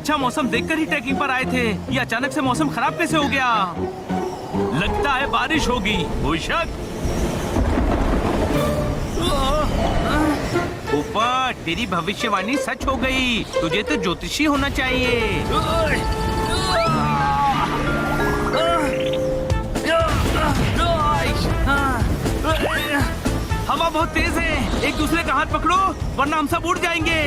अच्छा मौसम देखकर ही ट्रैकिंग पर आए थे। ये अचानक से मौसम खराब कैसे हो गया? लगता है बारिश होगी। कोई शक? ऊपर तेरी भविष्यवाणी सच हो गई। तुझे तो ज्योतिषी होना चाहिए। हवा बहुत तेज है। एक दूसरे का हाथ पकड़ो वरना हम सब उड़ जाएंगे।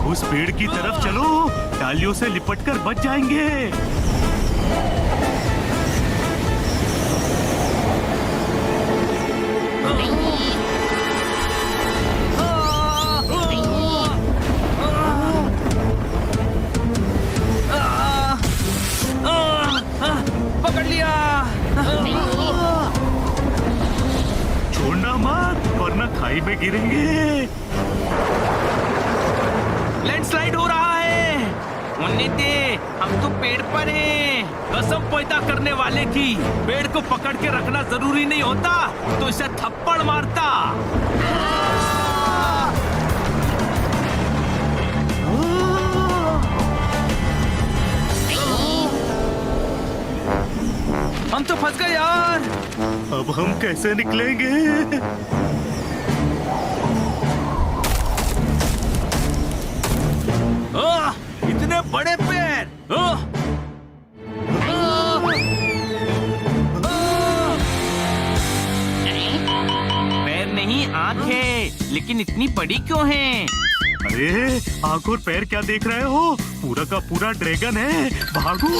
उस पेड़ की तरफ चलो, डालियों से लिपटकर बच जाएंगे। पकड़ लिया। छोड़ना मत वरना खाई में गिरेंगे। लैंडस्लाइड हो रहा है। उन्हें दे, हम तो पेड़ पर हैं। कसम पैदा करने वाले की, पेड़ को पकड़ के रखना जरूरी नहीं होता तो इसे थप्पड़ मारता। हम तो फंस गए यार। अब हम कैसे निकलेंगे? इतने बड़े पैर। पैर नहीं आँख है, लेकिन इतनी बड़ी क्यों है? अरे आंख और पैर क्या देख रहे हो? पूरा का पूरा ड्रैगन है। भागो।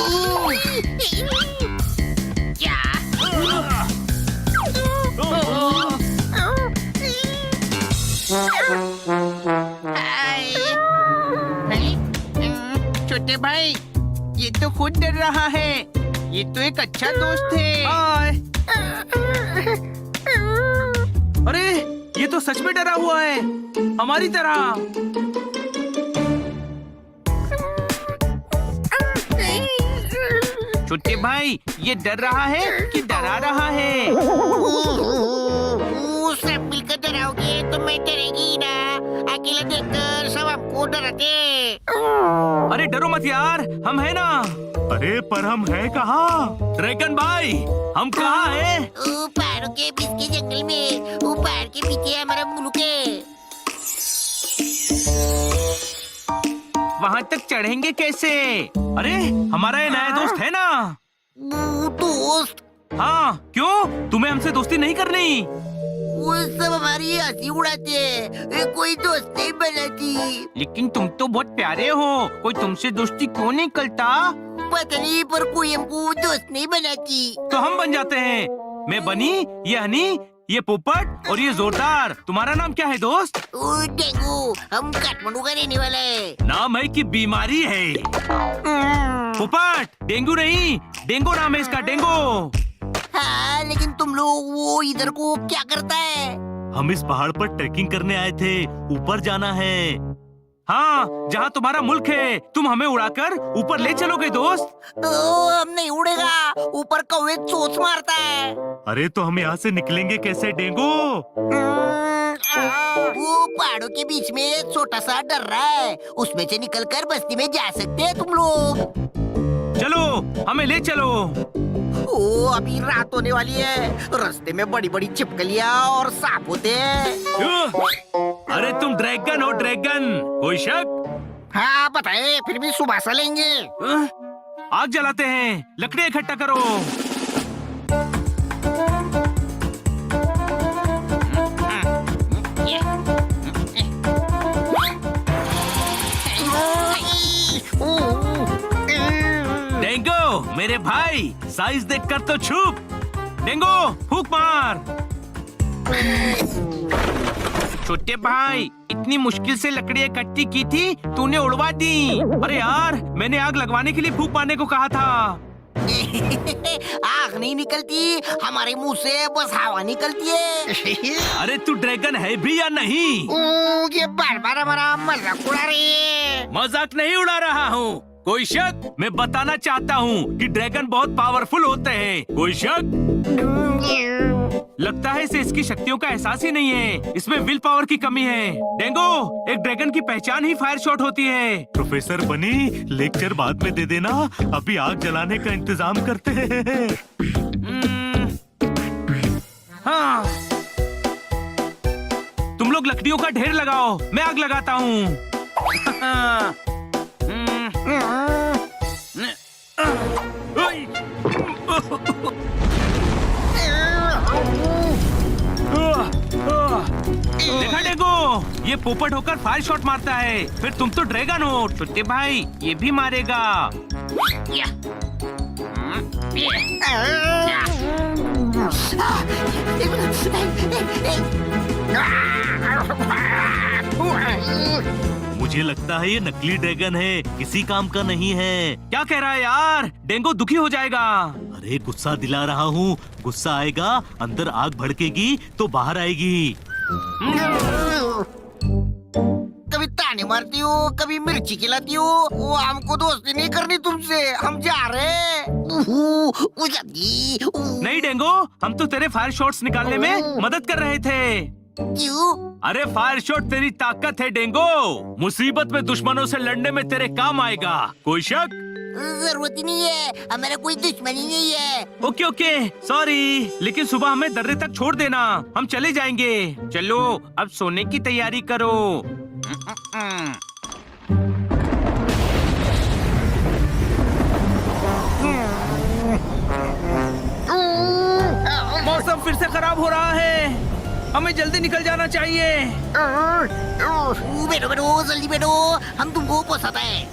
छोटे भाई, ये तो खुद डर रहा है। ये तो एक अच्छा दोस्त है। अरे ये तो सच में डरा हुआ है, हमारी तरह। छोटे भाई, ये डर रहा है कि डरा रहा है? सब मिलकर डराओगे तो मैं डरेगी ना। अकेला देखकर सब हमको डराते। अरे डरो मत यार, हम है ना। अरे पर हम है कहाँ? ड्रैगन भाई, हम कहाँ हैं? पहाड़ों के बीच के जंगल में। वो पहाड़ के पीछे हमारा मुल्क है। वहाँ तक चढ़ेंगे कैसे? अरे हमारा ये नया दोस्त है ना। दोस्त? हाँ, क्यों? तुम्हें हमसे दोस्ती नहीं करनी? वो सब हमारी हंसी उड़ाते हैं। कोई दोस्त नहीं बनाती। लेकिन तुम तो बहुत प्यारे हो, कोई तुमसे दोस्ती क्यों नहीं करता? पता नहीं, पर कोई हमको दोस्त नहीं बनाती। तो हम बन जाते हैं। मैं बनी, ये हनी, ये पोपट और ये जोरदार। तुम्हारा नाम क्या है दोस्त? डेंगू। हम काठमांडू का रहने वाला है। नाम है कि बीमारी है? पोपट, डेंगू नहीं, डेंगू नाम है इसका, डेंगू। हाँ, लेकिन तुम लोग वो इधर को क्या करता है? हम इस पहाड़ पर ट्रैकिंग करने आए थे। ऊपर जाना है। हाँ, जहाँ तुम्हारा मुल्क है। तुम हमें उड़ाकर ऊपर ले चलोगे दोस्त? हम नहीं उड़ेगा। ऊपर कौवे चोंच मारता है। अरे तो हम यहाँ से निकलेंगे कैसे डेंगू? वो पहाड़ों के बीच में छोटा सा डर रहा है। उसमें से निकलकर बस्ती में जा सकते हैं तुम लोग। चलो, हमें ले चलो। ओ, अभी रात होने वाली है। रास्ते में बड़ी बड़ी छिपकलियाँ और सांप होते हैं। अरे तुम ड्रैगन हो, ड्रैगन। कोई शक? हाँ बताए, फिर भी सुबह से लेंगे। आग जलाते हैं, लकड़ियाँ इकट्ठा करो। डेंगू मेरे भाई, साइज देखकर तो छुप। डेंगू फूंक मार। छोटे भाई, इतनी मुश्किल से लकड़ियाँ इकट्ठी की थी, तूने उड़वा दी। अरे यार, मैंने आग लगवाने के लिए फूंक मारने को कहा था। आग नहीं निकलती, हमारे मुंह से बस हवा निकलती है। अरे तू ड्रैगन है भी या नहीं? ये बार बार हमारा मजाक उड़ा रही है। मजाक नहीं उड़ा रहा हूँ। कोई शक? मैं बताना चाहता हूँ कि ड्रैगन बहुत पावरफुल होते हैं। कोई शक? लगता है इसे इसकी शक्तियों का एहसास ही नहीं है। इसमें विल पावर की कमी है। डेंगो, एक ड्रैगन की पहचान ही फायर शॉट होती है। प्रोफेसर बनी, लेक्चर बाद में दे देना, अभी आग जलाने का इंतजाम करते हैं। हाँ, तुम लोग लकड़ियों का ढेर लगाओ, मैं आग लगाता हूँ। देखा डेंगो, ये पोपट होकर फायर शॉट मारता है, फिर तुम तो ड्रैगन हो। टुट्टे भाई ये भी मारेगा। मुझे लगता है ये नकली ड्रैगन है, किसी काम का नहीं है। क्या कह रहा है यार? डेंगो दुखी हो जाएगा। अरे गुस्सा दिला रहा हूँ, गुस्सा आएगा अंदर आग भड़केगी तो बाहर आएगी। कभी ताने मारती हो, कभी मिर्ची खिलाती हो। वो हमको दोस्ती नहीं करनी तुमसे, हम जा रहे। नहीं डेंगो, हम तो तेरे फायर शॉट्स निकालने में मदद कर रहे थे। क्यों? अरे फायर शॉट तेरी ताकत है डेंगो, मुसीबत में दुश्मनों से लड़ने में तेरे काम आएगा। कोई शक? जरूरत ही नहीं है, हमारा कोई दुश्मनी नहीं है। ओके ओके सॉरी, लेकिन सुबह हमें दर्रे तक छोड़ देना, हम चले जाएंगे। चलो अब सोने की तैयारी करो। मौसम फिर से खराब हो रहा है, हमें जल्दी निकल जाना चाहिए। बैठो बैठो, जल्दी बैठो, हम तुमको पहुंचाते हैं।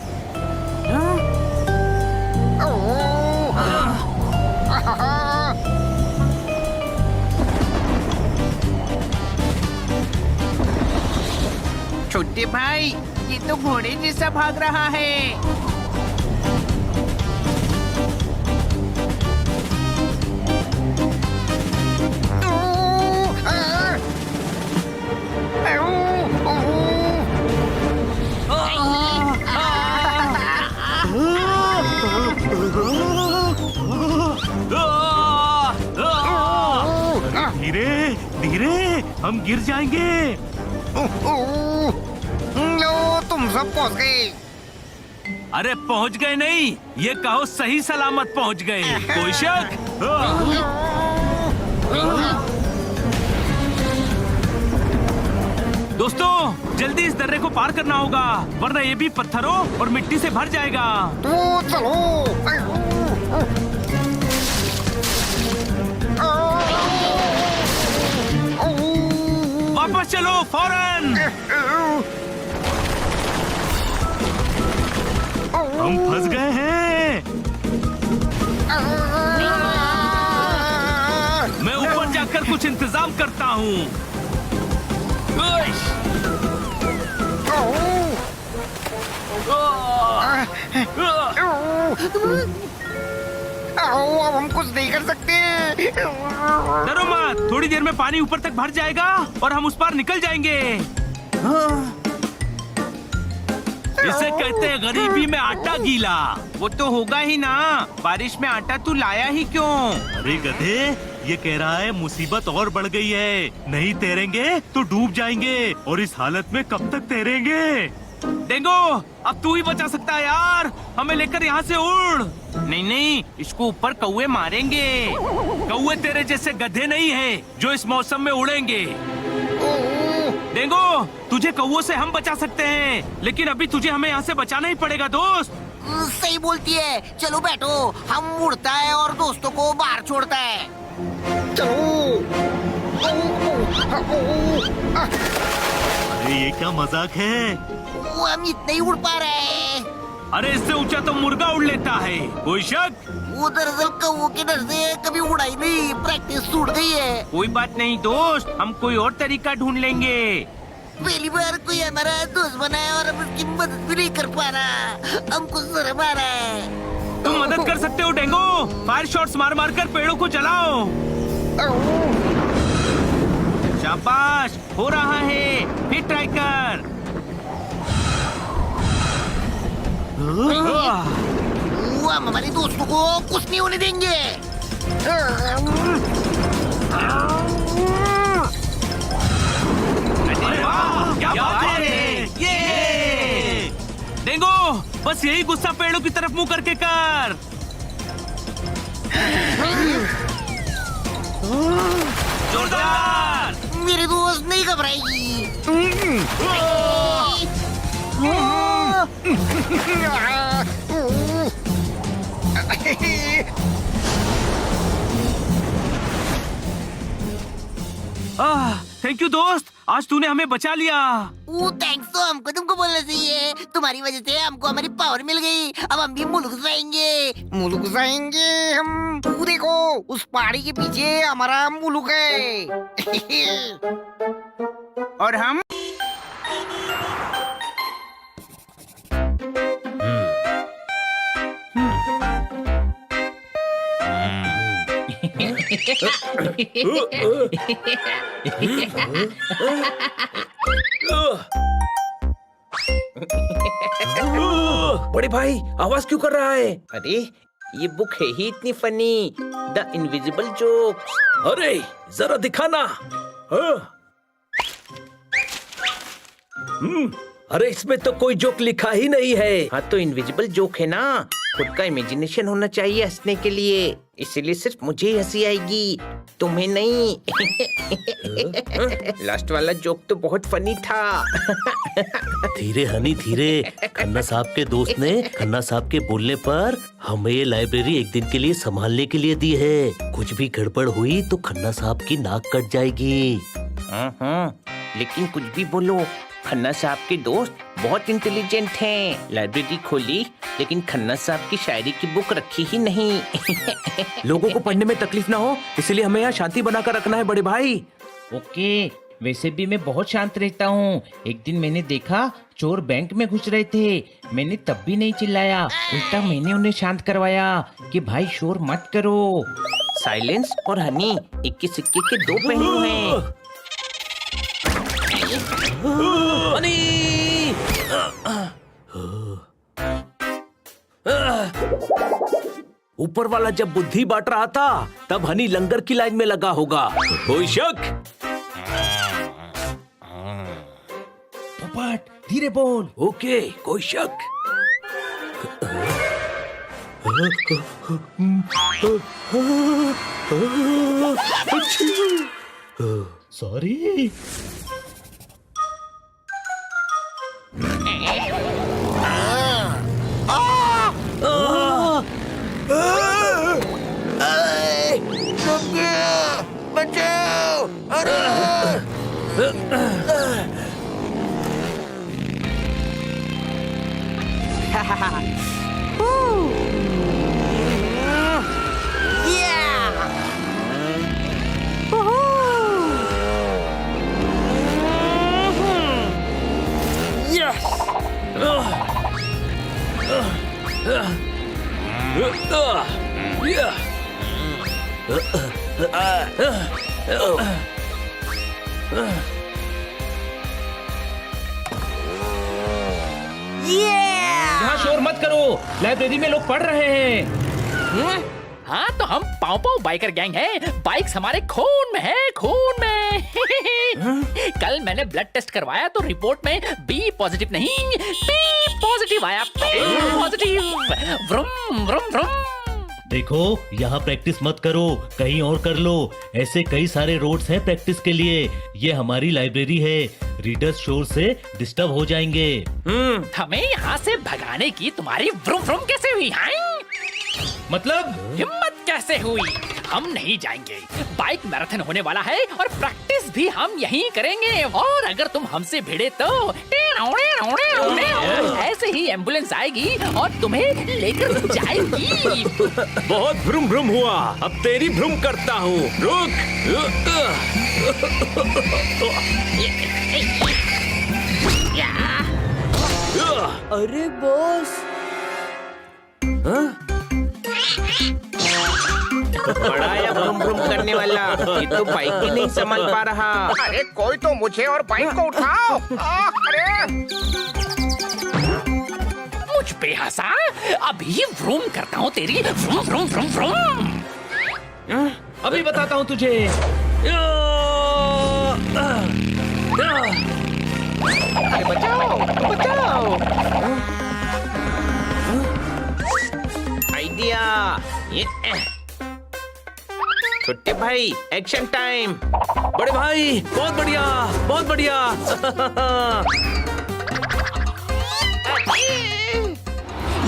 छोटे भाई, ये तो घोड़े जैसा भाग रहा है। धीरे धीरे, हम गिर जाएंगे। लो, तुम सब पहुंच गए। अरे पहुंच गए नहीं, ये कहो सही सलामत पहुंच गए। कोई शक? दोस्तों जल्दी इस दर्रे को पार करना होगा, वरना ये भी पत्थरों और मिट्टी से भर जाएगा। तो चलो। वापस चलो फौरन। हम फंस गए हैं। मैं ऊपर जाकर कुछ इंतजाम करता हूँ। अब हम कुछ नहीं कर सकते। डरो मत, थोड़ी देर में पानी ऊपर तक भर जाएगा और हम उस पार निकल जाएंगे। इसे कहते हैं गरीबी में आटा गीला। वो तो होगा ही ना, बारिश में आटा तू लाया ही क्यों? अरे गधे, ये कह रहा है मुसीबत और बढ़ गई है, नहीं तैरेंगे तो डूब जाएंगे, और इस हालत में कब तक तैरेंगे? डेंगो, अब तू ही बचा सकता है यार, हमें लेकर यहाँ से उड़। नहीं नहीं, इसको ऊपर कौवे मारेंगे। कौवे तेरे जैसे गधे नहीं है जो इस मौसम में उड़ेंगे। डेंगो, तुझे कौवों से हम बचा सकते हैं, लेकिन अभी तुझे हमें यहाँ से बचाना ही पड़ेगा दोस्त। सही बोलती है, चलो बैठो, हम उड़ता है और दोस्तों को बाहर छोड़ता है। चलो। अरे ये क्या मजाक है? वो हम इतना ही उड़ पा रहे हैं। अरे इससे ऊंचा तो मुर्गा उड़ लेता है। कोई शक? वो दरअसल कौवों के डर से कभी उड़ाई नहीं, प्रैक्टिस छूट गई है। कोई बात नहीं दोस्त, हम कोई और तरीका ढूंढ लेंगे। पहली बार कोई हमारा दोस्त बना है और हम उसकी मदद भी नहीं कर पा रहा, हमको शर्म आ रहा है। तुम मदद कर सकते हो डेंगो, फायर शॉट्स मार मार कर पेड़ों को जलाओ। शाबाश, हो रहा है, फिर ट्राई कर। वो हम हमारे दोस्तों को कुछ नहीं होने देंगे। क्या बात है? ये डेंगू, बस यही गुस्सा पेड़ों की तरफ मुंह करके कर। जोरदार। मेरे दोस्त नहीं घबराएगी। थैंक यू दोस्त, आज तूने हमें बचा लिया। वो थैंक्स तो हमको तुमको बोलना चाहिए। तुम्हारी वजह से हमको हमारी पावर मिल गई। अब हम भी मुल्क जाएंगे हम। तू देखो, उस पहाड़ी के पीछे हमारा मुल्क है। और हम बड़े भाई, आवाज क्यों कर रहा है? अरे ये बुक है ही इतनी फनी, द इनविजिबल जोक। अरे जरा दिखाना। अरे इसमें तो कोई जोक लिखा ही नहीं है। हाँ तो इनविजिबल जोक है ना, खुद का इमेजिनेशन होना चाहिए हंसने के लिए, इसीलिए सिर्फ मुझे ही हंसी आएगी, तुम्हें नहीं। लास्ट वाला जोक तो बहुत फनी था। धीरे हनी धीरे। खन्ना साहब के दोस्त ने खन्ना साहब के बोलने पर हमें ये लाइब्रेरी एक दिन के लिए संभालने के लिए दी है। कुछ भी गड़बड़ हुई तो खन्ना साहब की नाक कट जाएगी। लेकिन कुछ भी बोलो, खन्ना साहब के दोस्त बहुत इंटेलिजेंट हैं। लाइब्रेरी खोली लेकिन खन्ना साहब की शायरी की बुक रखी ही नहीं। लोगों को पढ़ने में तकलीफ ना हो, इसलिए हमें यहाँ शांति बनाकर रखना है बड़े भाई। ओके, वैसे भी मैं बहुत शांत रहता हूँ। एक दिन मैंने देखा चोर बैंक में घुस रहे थे, मैंने तब भी नहीं चिल्लाया, उल्टा मैंने उन्हें शांत करवाया कि भाई शोर मत करो। साइलेंस और हनी एक के सिक्के के दो पहलू हैं। ऊपर वाला जब बुद्धि बांट रहा था तब हनी लंगर की लाइन में लगा होगा। कोई शक? पोपट धीरे बोल। ओके, कोई शक? सॉरी। बचाओ! यहाँ शोर मत करो, लाइब्रेरी में लोग पढ़ रहे हैं। हाँ तो हम पाव पाव बाइकर गैंग है, बाइक्स हमारे खून में है, खून में। कल मैंने ब्लड टेस्ट करवाया तो रिपोर्ट में बी पॉजिटिव नहीं, बी पॉजिटिव आया, B positive. Vroom vroom vroom. देखो, यहाँ प्रैक्टिस मत करो, कहीं और कर लो। ऐसे कई सारे रोड्स हैं प्रैक्टिस के लिए। ये हमारी लाइब्रेरी है, रीडर्स शोर से डिस्टर्ब हो जाएंगे। हमें यहाँ से भगाने की तुम्हारी व्रुम व्रुम कैसे हुई? मतलब हिम्मत कैसे हुई? हम नहीं जाएंगे, बाइक मैराथन होने वाला है और प्रैक्टिस भी हम यहीं करेंगे। और अगर तुम हमसे भिड़े तो ऐसे ही एम्बुलेंस आएगी और तुम्हें लेकर जाएगी। बहुत भ्रुम भ्रुम हुआ, अब तेरी भ्रुम करता हूँ। रुक। अरे बॉस, बड़ा या भ्रुम भ्रुम करने वाला, ये तो बाइक भी नहीं संभाल पा रहा। अरे कोई तो मुझे और बाइक को उठाओ। अरे कुछ बेहसा, अभी व्रूम करता हूँ तेरी व्रूम व्रूम व्रूम व्रूम। अभी बताता हूँ तुझे। अरे बचाओ बचाओ। आइडिया ये छोटे भाई, एक्शन टाइम। बड़े भाई बहुत बढ़िया बहुत बढ़िया।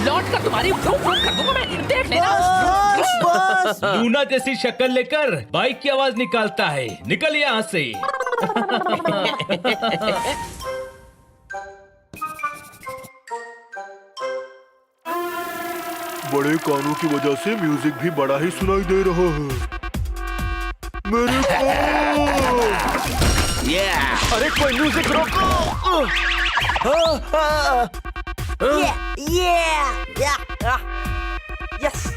लौट कर तुम्हारी व्रूम व्रूम कर दूंगा मैं, देख लेना। लूना जैसी शक्ल लेकर बाइक की आवाज निकालता है, निकल यहाँ से। बड़े कानों की वजह से म्यूजिक भी बड़ा ही सुनाई दे रहा है मेरे को। अरे कोई म्यूजिक रोको।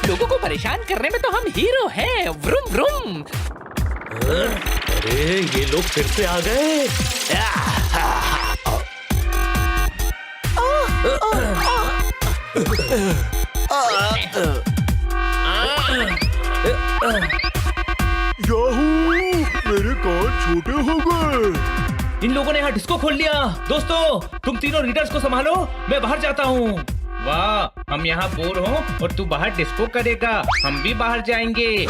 लोगों को परेशान करने में तो हम हीरो हैं। Vroom vroom. अरे ये लोग फिर से आ गए। याहू, मेरे कान छोटे हो गए। इन लोगों ने यहाँ डिस्को खोल लिया। दोस्तों तुम तीनों रीडर्स को संभालो, मैं बाहर जाता हूँ। वाह, हम यहाँ बोर हो और तू बाहर डिस्को करेगा, हम भी बाहर जाएंगे।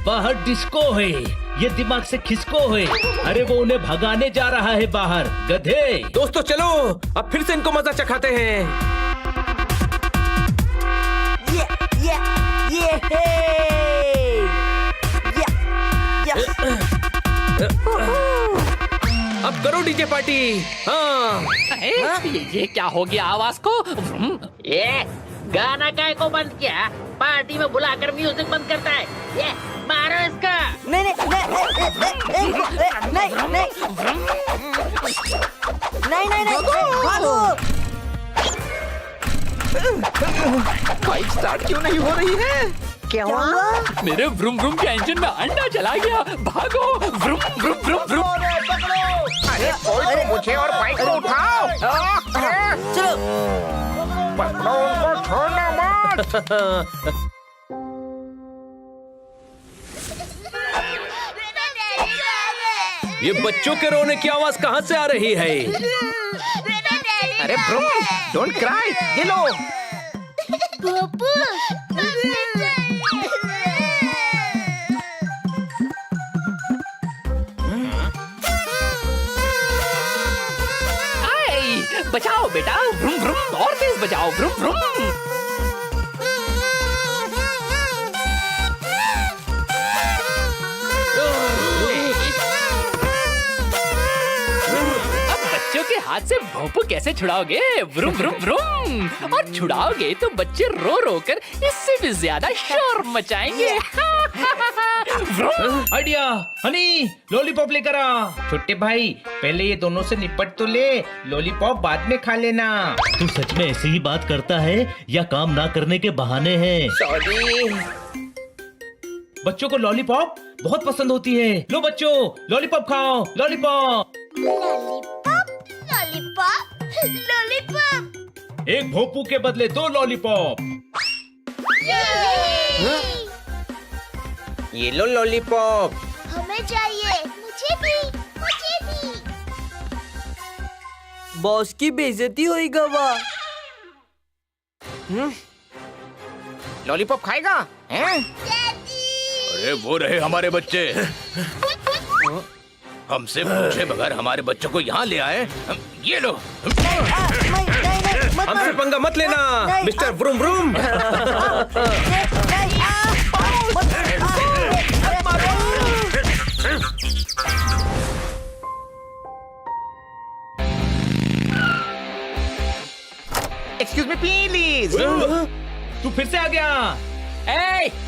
बाहर डिस्को है, ये दिमाग से खिसको है। अरे वो उन्हें भगाने जा रहा है बाहर, गधे। दोस्तों चलो, अब फिर से इनको मजा चखाते हैं। अब करो डीजे पार्टी। हाँ। ये क्या हो गया आवाज को? व्रूम। ये गाना काय को बंद किया? पार्टी में बुलाकर म्यूजिक बंद करता है। ये मारो इसका। नहीं नहीं नहीं नहीं नहीं भागो। बाइक स्टार्ट क्यों नहीं हो रही है? क्या हुआ? मेरे व्रूम व्रूम के इंजन में अंडा चला गया। भागो व्रूम व्रूम व्रूम व्रूम। अरे कोई तो मुझे और बाइक को उठाओ। चलो पकड़ो उनको, छोड़ना मत। ये बच्चों के रोने की आवाज कहाँ से आ रही है? अरे ब्रूम, डोंट क्राई, ये लो। बचाओ बेटा, व्रूम व्रूम, और तेज बजाओ, व्रूम व्रूम। अब बच्चों के हाथ से भोंपू कैसे छुड़ाओगे? Vroom vroom vroom. और छुड़ाओगे तो बच्चे रो रो कर इससे भी ज्यादा शोर मचाएंगे। आइडिया, हनी लॉलीपॉप लेकर आ। छोटे भाई, पहले ये दोनों से निपट तो ले, लॉलीपॉप बाद में खा लेना। तू सच में ऐसी ही बात करता है या काम ना करने के बहाने हैं? सॉरी। बच्चों को लॉलीपॉप बहुत पसंद होती है। लो बच्चों, लॉलीपॉप खाओ, लॉलीपॉप। Lollipop lollipop. एक भोपू के बदले 2 लॉलीपॉप। ये लो लॉलीपॉप। हमें चाहिए। मुझे भी, मुझे भी। बॉस की बेइज्जती होएगा वाह। लॉलीपॉप खाएगा? हैं? अरे वो रहे हमारे बच्चे। हमसे पूछे बगैर हमारे बच्चों को यहाँ ले आए। ये लो। हमसे पंगा मत लेना mister vroom vroom. Excuse me please. तू फिर से आ गया।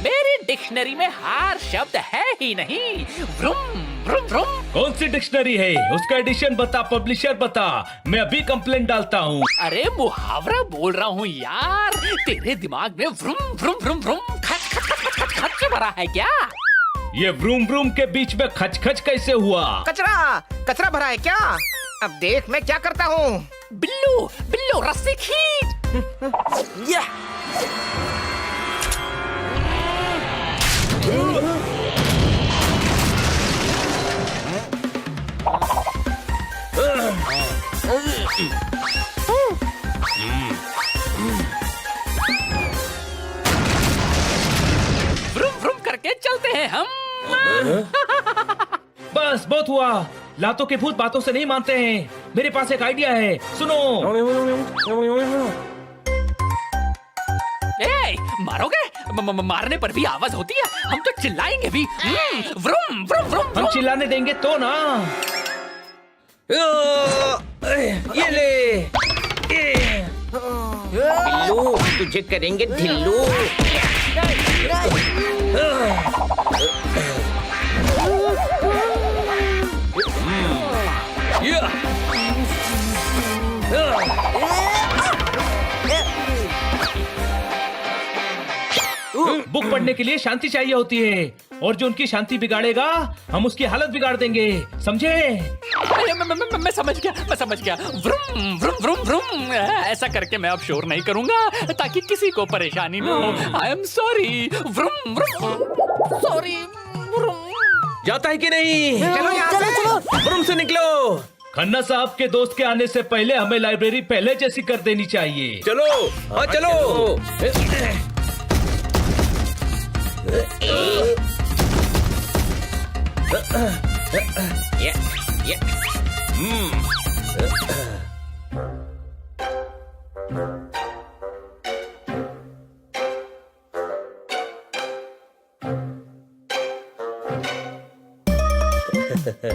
मेरी डिक्शनरी में हार शब्द है ही नहीं। Vroom vroom vroom. कौन सी डिक्शनरी है? उसका एडिशन बता, पब्लिशर बता, मैं अभी कंप्लेंट डालता हूँ। अरे मुहावरा बोल रहा हूँ यार, तेरे दिमाग में व्रूम व्रूम व्रूम व्रूम खच खच खच खच खच भरा है क्या? ये व्रूम व्रूम के बीच में खच खच कैसे हुआ? कचरा भरा है क्या? अब देख मैं क्या करता हूँ। बिल्लू बिल्लू रस्सी खींच। व्रुम व्रुम करके चलते हैं हम। बस बहुत हुआ। लातों के भूत बातों से नहीं मानते हैं। मेरे पास एक आइडिया है, सुनो। ए, मारोगे? मारने पर भी आवाज होती है, हम तो चिल्लाएंगे भी। व्रुम व्रुम व्रुम हम चिल्लाने देंगे तो ना। ये ले। ढिल्लू, तुझे करेंगे ढिल्लू। बुक पढ़ने के लिए शांति चाहिए होती है, और जो उनकी शांति बिगाड़ेगा हम उसकी हालत बिगाड़ देंगे, समझे? मैं समझ गया। Vroom vroom vroom vroom. ऐसा करके मैं अब शोर नहीं करूंगा ताकि किसी को परेशानी न हो। I am sorry. Vroom vroom sorry. जाता है कि नहीं? चलो रूम से निकलो। खन्ना साहब के दोस्त के आने से पहले हमें लाइब्रेरी पहले जैसी कर देनी चाहिए। चलो, हाँ चलो।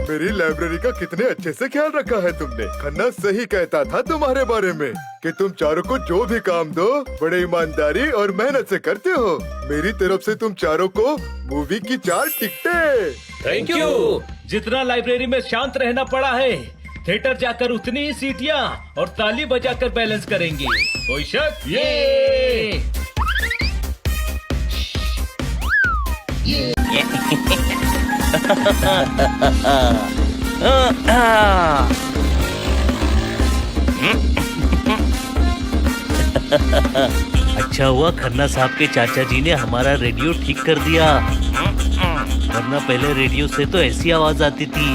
मेरी लाइब्रेरी का कितने अच्छे से ख्याल रखा है तुमने। खन्ना सही कहता था तुम्हारे बारे में कि तुम चारों को जो भी काम दो बड़े ईमानदारी और मेहनत से करते हो। मेरी तरफ से तुम चारों को मूवी की 4 टिकटें। Thank you. जितना लाइब्रेरी में शांत रहना पड़ा है, थिएटर जाकर उतनी ही सीटियाँ और ताली बजाकर बैलेंस करेंगे। कोई शक? ये अच्छा हुआ खन्ना साहब के चाचा जी ने हमारा रेडियो ठीक कर दिया, वरना पहले रेडियो से तो ऐसी आवाज आती थी।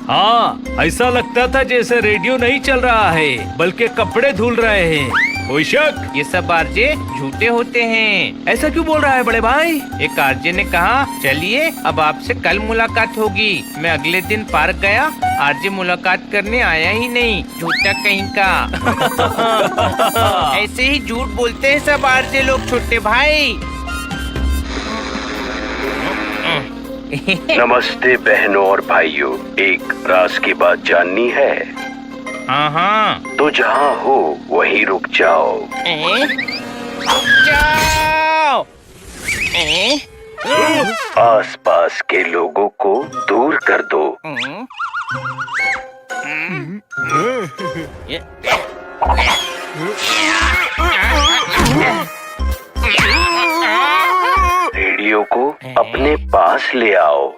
हाँ, ऐसा लगता था जैसे रेडियो नहीं चल रहा है बल्कि कपड़े धुल रहे हैं। कोई शक? ये सब आरजे झूठे होते हैं। ऐसा क्यों बोल रहा है बड़े भाई? एक आरजे ने कहा चलिए अब आपसे कल मुलाकात होगी। मैं अगले दिन पार्क गया, आरजे मुलाकात करने आया ही नहीं। झूठा कहीं का। ऐसे ही झूठ बोलते हैं सब आरजे लोग छोटे भाई। नमस्ते बहनों और भाइयों, एक राज की बात जाननी है? हाँ हाँ। तो जहाँ हो वहीं रुक जाओ। जाओ। आसपास के लोगों को दूर कर दो। रेडियो को अपने पास ले आओ।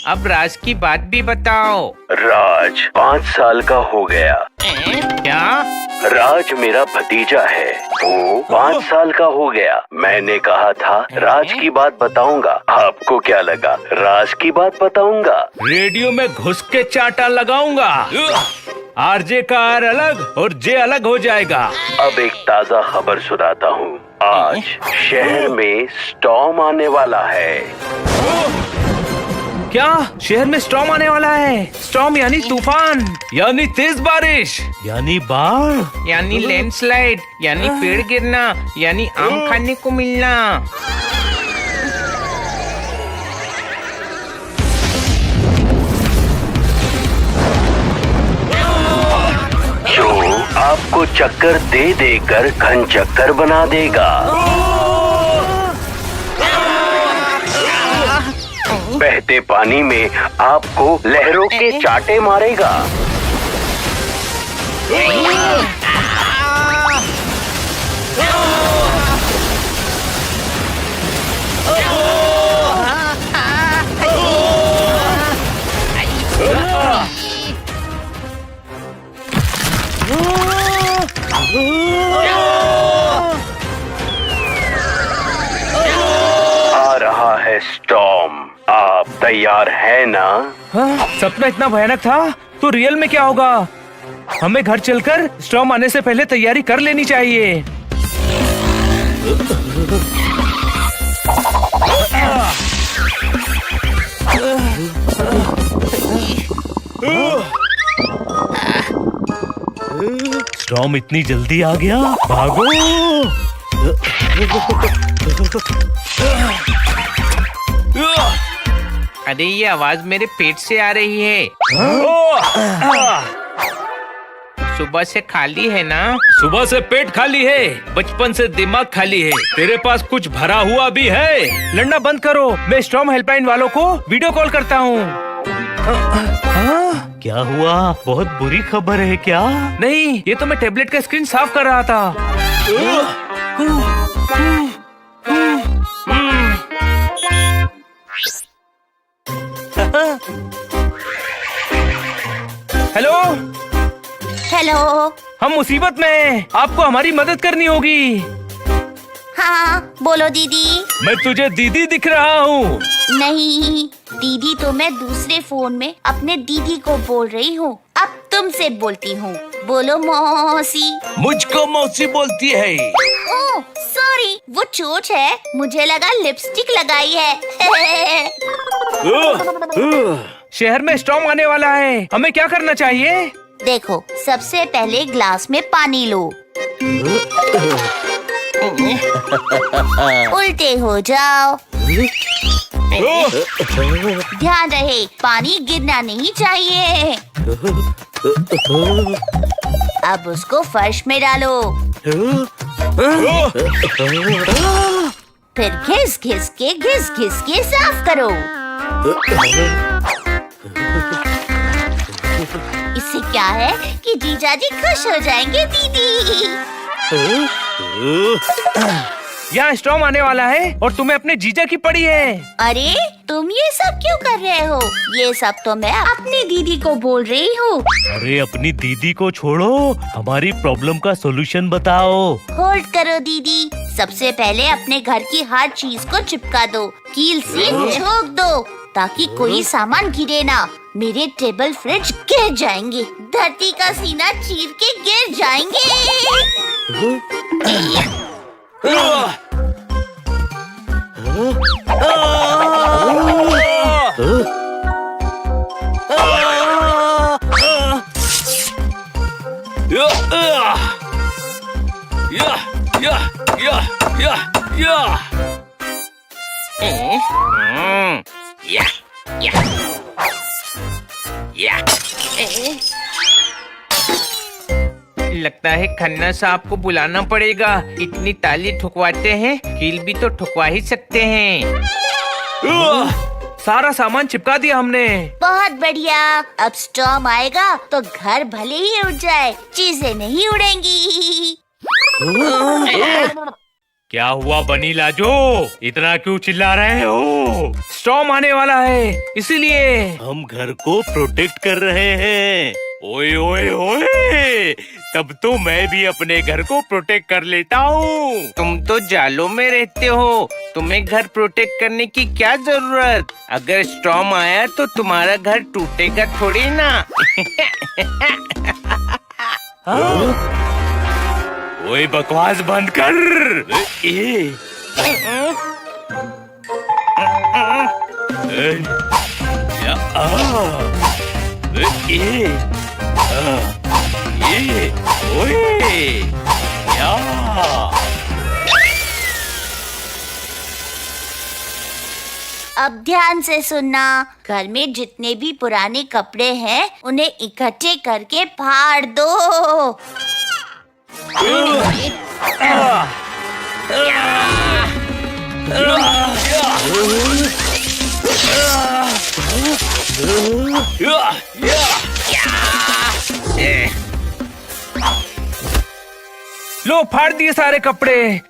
अब राज की बात भी बताओ। राज 5 साल का हो गया। क्या? राज मेरा भतीजा है, वो 5 साल का हो गया। मैंने कहा था राज की बात बताऊंगा, आपको क्या लगा राज की बात बताऊंगा? रेडियो में घुस के चाटा लगाऊंगा। आरजे का आर अलग और जे अलग हो जाएगा। अब एक ताजा खबर सुनाता हूँ। आज शहर में स्टॉर्म आने वाला है। क्या? शहर में स्टॉर्म आने वाला है? स्टॉर्म यानी तूफान, यानी तेज बारिश, यानी बाढ़, यानी लैंडस्लाइड, यानी पेड़ गिरना, यानी आम खाने को मिलना। जो आपको चक्कर दे देकर घन चक्कर बना देगा। बहते पानी में आपको लहरों के चाटे मारेगा। आ रहा है स्टॉर्म, आप तैयार हैं ना? हाँ, सपना इतना भयानक था तो रियल में क्या होगा? हमें घर चलकर स्टॉर्म आने से पहले तैयारी कर लेनी चाहिए। स्टॉर्म इतनी जल्दी आ गया, भागो! अरे ये आवाज मेरे पेट से आ रही है। सुबह से खाली है ना? सुबह से पेट खाली है, बचपन से दिमाग खाली है। तेरे पास कुछ भरा हुआ भी है? लड़ना बंद करो, मैं स्टॉर्म हेल्पलाइन वालों को वीडियो कॉल करता हूँ। क्या हुआ? बहुत बुरी खबर है क्या? नहीं, ये तो मैं टेबलेट का स्क्रीन साफ कर रहा था। Hello hello. हम मुसीबत में हैं, आपको हमारी मदद करनी होगी। हाँ बोलो दीदी। मैं तुझे दीदी दिख रहा हूँ। नहीं दीदी तो मैं दूसरे फोन में अपने दीदी को बोल रही हूँ। अब तुमसे बोलती हूँ, बोलो मौसी। मुझको मौसी बोलती है। ओह सॉरी, वो चोच है, मुझे लगा लिपस्टिक लगाई है। शहर में स्टॉर्म आने वाला है, हमें क्या करना चाहिए? देखो, सबसे पहले ग्लास में पानी लो, उल्टे हो जाओ। ध्यान रहे पानी गिरना नहीं चाहिए। अब उसको फर्श में डालो, फिर घिस घिस के साफ करो। इससे क्या है कि जीजाजी खुश हो जाएंगे दीदी। यहाँ स्टॉर्म आने वाला है और तुम्हें अपने जीजा की पड़ी है। अरे तुम ये सब क्यों कर रहे हो? ये सब तो मैं अपनी दीदी को बोल रही हूँ। अरे अपनी दीदी को छोड़ो, हमारी प्रॉब्लम का सॉल्यूशन बताओ। होल्ड करो दीदी, सबसे पहले अपने घर की हर चीज को चिपका दो, कील से ठोक दो ताकि कोई सामान गिरे ना। मेरे टेबल फ्रिज गिर जाएंगे, धरती का सीना चीर के गिर जाएंगे। लगता है खन्ना साहब को बुलाना पड़ेगा। इतनी ताली ठुकवाते हैं, कील भी तो ठुकवा ही सकते हैं। सारा सामान चिपका दिया हमने। बहुत बढ़िया, अब स्टॉर्म आएगा तो घर भले ही उड़ जाए, चीजें नहीं उड़ेंगी। क्या हुआ बनी लाजो, इतना क्यों चिल्ला रहे हो? स्टॉर्म आने वाला है, इसीलिए हम घर को प्रोटेक्ट कर रहे हैं। ओए ओए ओए, तब तो मैं भी अपने घर को प्रोटेक्ट कर लेता हूँ। तुम तो जालों में रहते हो, तुम्हें घर प्रोटेक्ट करने की क्या जरूरत? अगर स्टॉर्म आया तो तुम्हारा घर टूटेगा थोड़ी ना। ओए बकवास बंद कर। अब ध्यान से सुनना, घर में जितने भी पुराने कपड़े हैं उन्हें इकट्ठे करके फाड़ दो। लो फाड़ दिए सारे कपड़े।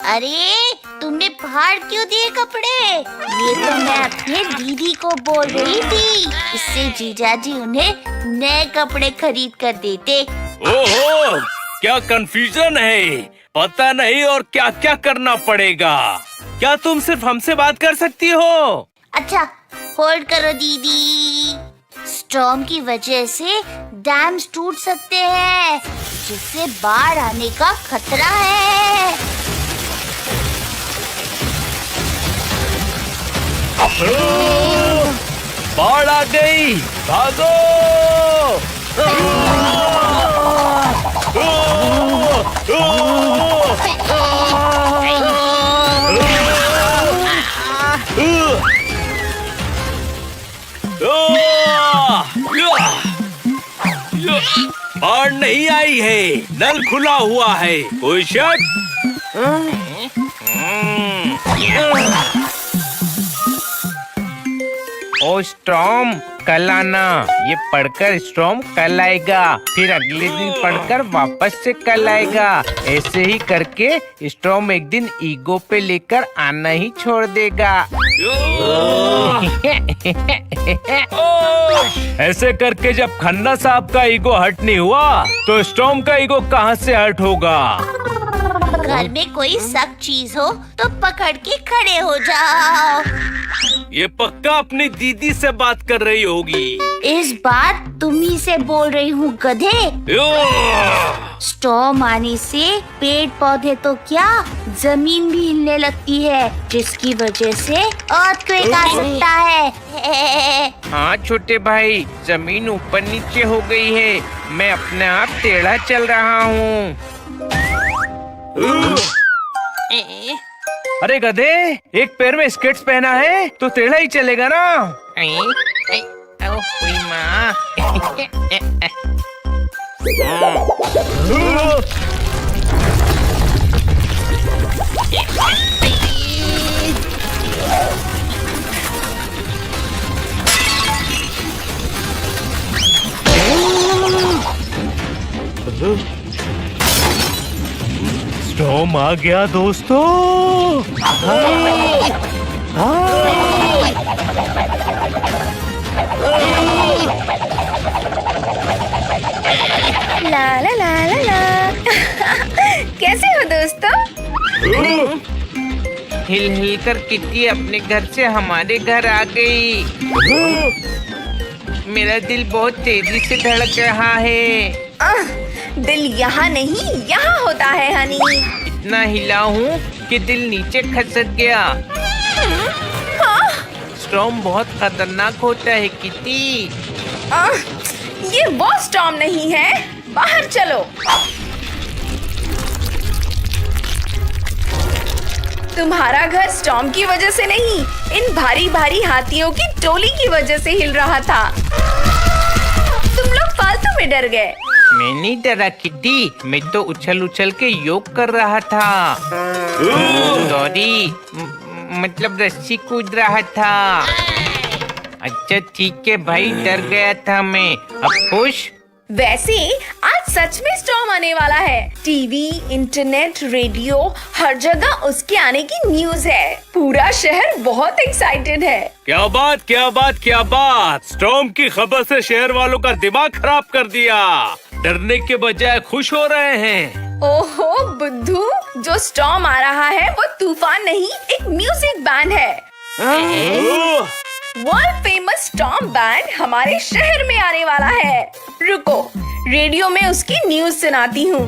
अरे तुमने फाड़ क्यों दिए कपड़े? ये तो मैं अपने दीदी को बोल रही थी, इससे जीजाजी उन्हें नए कपड़े खरीद कर देते। ओहो, क्या कंफ्यूजन है, पता नहीं और क्या क्या करना पड़ेगा। क्या तुम सिर्फ हमसे बात कर सकती हो? अच्छा होल्ड करो दीदी। स्टॉर्म की वजह से डैम्स टूट सकते हैं, जिससे बाढ़ आने का खतरा है। बाढ़ आ गई, भागो! बाढ़ नहीं आई है, नल खुला हुआ है, कोई शक? ओ स्टॉर्म कल आना, ये पढ़कर स्टॉर्म कल आएगा, फिर अगले दिन पढ़कर वापस से कल आएगा। ऐसे ही करके स्टॉर्म एक दिन ईगो पे लेकर आना ही छोड़ देगा। ऐसे करके जब खन्ना साहब का ईगो हर्ट नहीं हुआ तो स्टॉर्म का ईगो कहाँ से हर्ट होगा? घर में कोई सख्त चीज हो तो पकड़ के खड़े हो जाओ। ये पक्का अपनी दीदी से बात कर रही होगी। इस बात तुम्ही से बोल रही हूँ गधे। स्टॉर्म आने से पेड़ पौधे तो क्या जमीन भी हिलने लगती है, जिसकी वजह से अर्थक्वेक आ सकता है। हाँ छोटे भाई, जमीन ऊपर नीचे हो गई है, मैं अपने आप टेढ़ा चल रहा हूँ। अरे गधे, एक पैर में स्केट्स पहना है तो टेढ़ा ही चलेगा ना। स्टॉर्म आ गया दोस्तों। ला ला ला ला ला। कैसे हो दोस्तों? हिल हिल कर किट्टी अपने घर से हमारे घर आ गई। मेरा दिल बहुत तेजी से धड़क रहा है। दिल यहाँ नहीं, यहाँ होता है हनी। इतना हिला हूँ कि दिल नीचे खसक गया। स्टॉर्म बहुत खतरनाक होता है किटी। ये वो स्टॉर्म नहीं है, बाहर चलो। तुम्हारा घर स्टॉर्म की वजह से नहीं, इन भारी भारी हाथियों की टोली की वजह से हिल रहा था। तुम लोग फालतू में डर गए। मैं नहीं डरा किटी, मैं तो उछल उछल के योग कर रहा था। सॉरी, मतलब रस्सी कूद रहा था। अच्छा ठीक है भाई, डर गया था मैं। अब खुश? वैसे आज सच में स्टॉर्म आने वाला है। टीवी, इंटरनेट, रेडियो, हर जगह उसके आने की न्यूज है। पूरा शहर बहुत एक्साइटेड है। क्या बात, क्या बात, क्या बात! स्टॉर्म की खबर से शहर वालों का दिमाग खराब कर दिया। डरने के बजाय खुश हो रहे हैं। ओहो बुद्धू, जो स्टॉर्म आ रहा है वो तूफान नहीं, एक म्यूजिक बैंड है। वर्ल्ड फेमस स्टॉर्म बैंड हमारे शहर में आने वाला है। रुको, रेडियो में उसकी न्यूज सुनाती हूँ।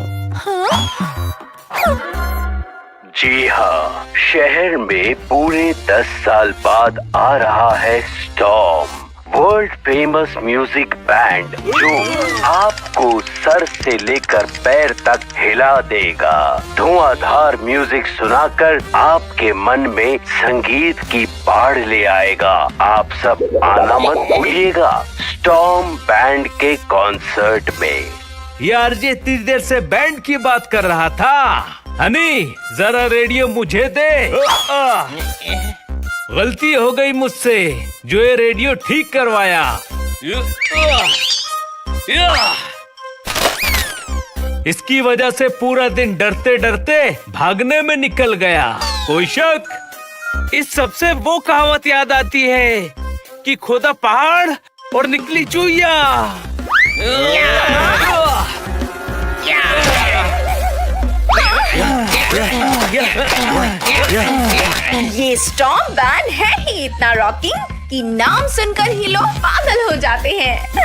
जी हाँ, शहर में पूरे 10 साल बाद आ रहा है storm, world famous music band, जो आपको सर से लेकर पैर तक हिला देगा। धुआंधार म्यूजिक सुनाकर आपके मन में संगीत की बाढ़ ले आएगा। आप सब आना मत भूलिएगा स्टॉर्म बैंड के कॉन्सर्ट में। यार ये इतनी देर से बैंड की बात कर रहा था। हनी, जरा रेडियो मुझे दे। गलती हो गई मुझसे, जो ये रेडियो ठीक करवाया। इसकी वजह से पूरा दिन डरते डरते भागने में निकल गया। कोई शक? इस सबसे वो कहावत याद आती है कि खोदा पहाड़ और निकली चुईया। ये स्टॉर्म बैंड है ही इतना रॉकिंग कि नाम सुनकर ही लोग पागल हो जाते हैं।